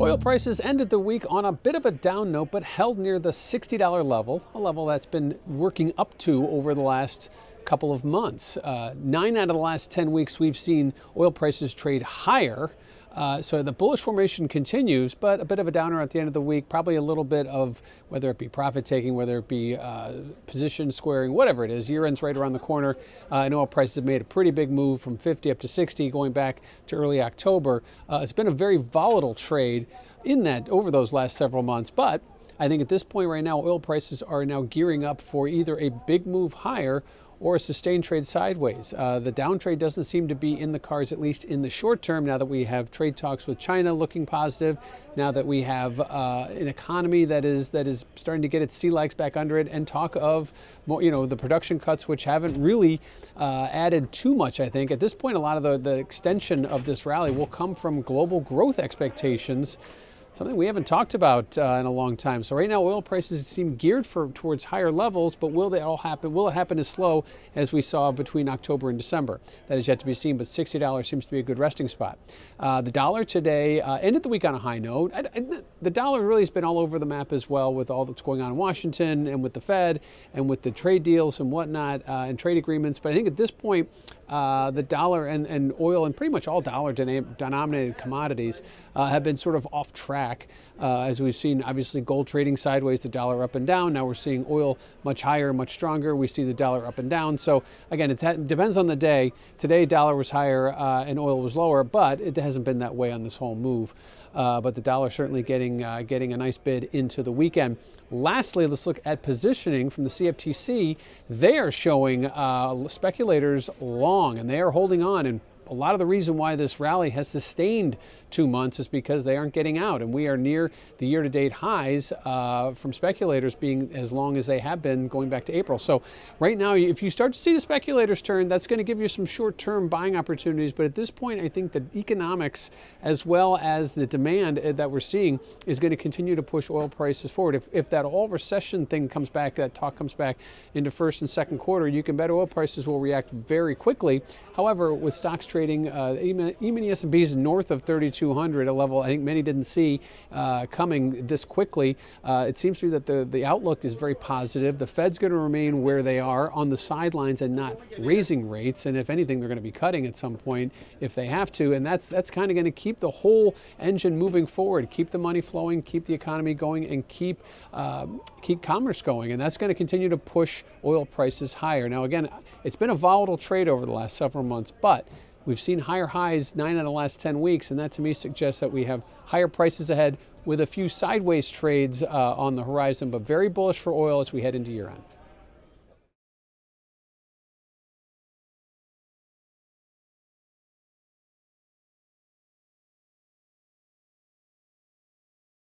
Oil prices ended the week on a bit of a down note, but held near the $60 level, a level that's been working up to over the last couple of months. 9 out of the last 10 weeks, we've seen oil prices trade higher. So the bullish formation continues, but a bit of a downer at the end of the week, probably a little bit of whether it be profit taking, whether it be position squaring, whatever it is. Year end's right around the corner, and oil prices have made a pretty big move from 50 up to 60 going back to early October. It's been a very volatile trade in that over those last several months, but I think at this point right now, oil prices are now gearing up for either a big move higher or a sustained trade sideways. The down trade doesn't seem to be in the cards, at least in the short term, now that we have trade talks with China looking positive, now that we have an economy that is starting to get its sea legs back under it, and talk of more, the production cuts, which haven't really added too much, I think. At this point, a lot of the extension of this rally will come from global growth expectations, something we haven't talked about in a long time. So right now, oil prices seem geared towards higher levels, but will they all happen? Will it happen as slow as we saw between October and December? That is yet to be seen, but $60 seems to be a good resting spot. The dollar today ended the week on a high note. The dollar really has been all over the map as well, with all that's going on in Washington and with the Fed and with the trade deals and whatnot and trade agreements. But I think at this point, the dollar and oil and pretty much all dollar-denominated commodities have been sort of off track. As we've seen, obviously, gold trading sideways, the dollar up and down. Now we're seeing oil much higher, much stronger. We see the dollar up and down. So again, it depends on the day. Today, dollar was higher and oil was lower, but it hasn't been that way on this whole move. But the dollar certainly getting a nice bid into the weekend. Lastly, let's look at positioning from the CFTC. They are showing speculators long, and they are holding on. And a lot of the reason why this rally has sustained 2 months is because they aren't getting out, and we are near the year-to-date highs from speculators being as long as they have been going back to April. So right now, if you start to see the speculators turn, that's going to give you some short-term buying opportunities. But at this point, I think the economics as well as the demand that we're seeing is going to continue to push oil prices forward. If that all recession thing comes back, that talk comes back into first and second quarter, you can bet oil prices will react very quickly. However, with stocks trading, even the S&P is north of 3,200, a level I think many didn't see coming this quickly. It seems to me that the outlook is very positive. The Fed's going to remain where they are on the sidelines and not raising rates. And if anything, they're going to be cutting at some point if they have to. And that's kind of going to keep the whole engine moving forward, keep the money flowing, keep the economy going, and keep commerce going. And that's going to continue to push oil prices higher. Now, again, it's been a volatile trade over the last several months, but we've seen higher highs 9 out of the last 10 weeks, and that to me suggests that we have higher prices ahead with a few sideways trades on the horizon, but very bullish for oil as we head into year end.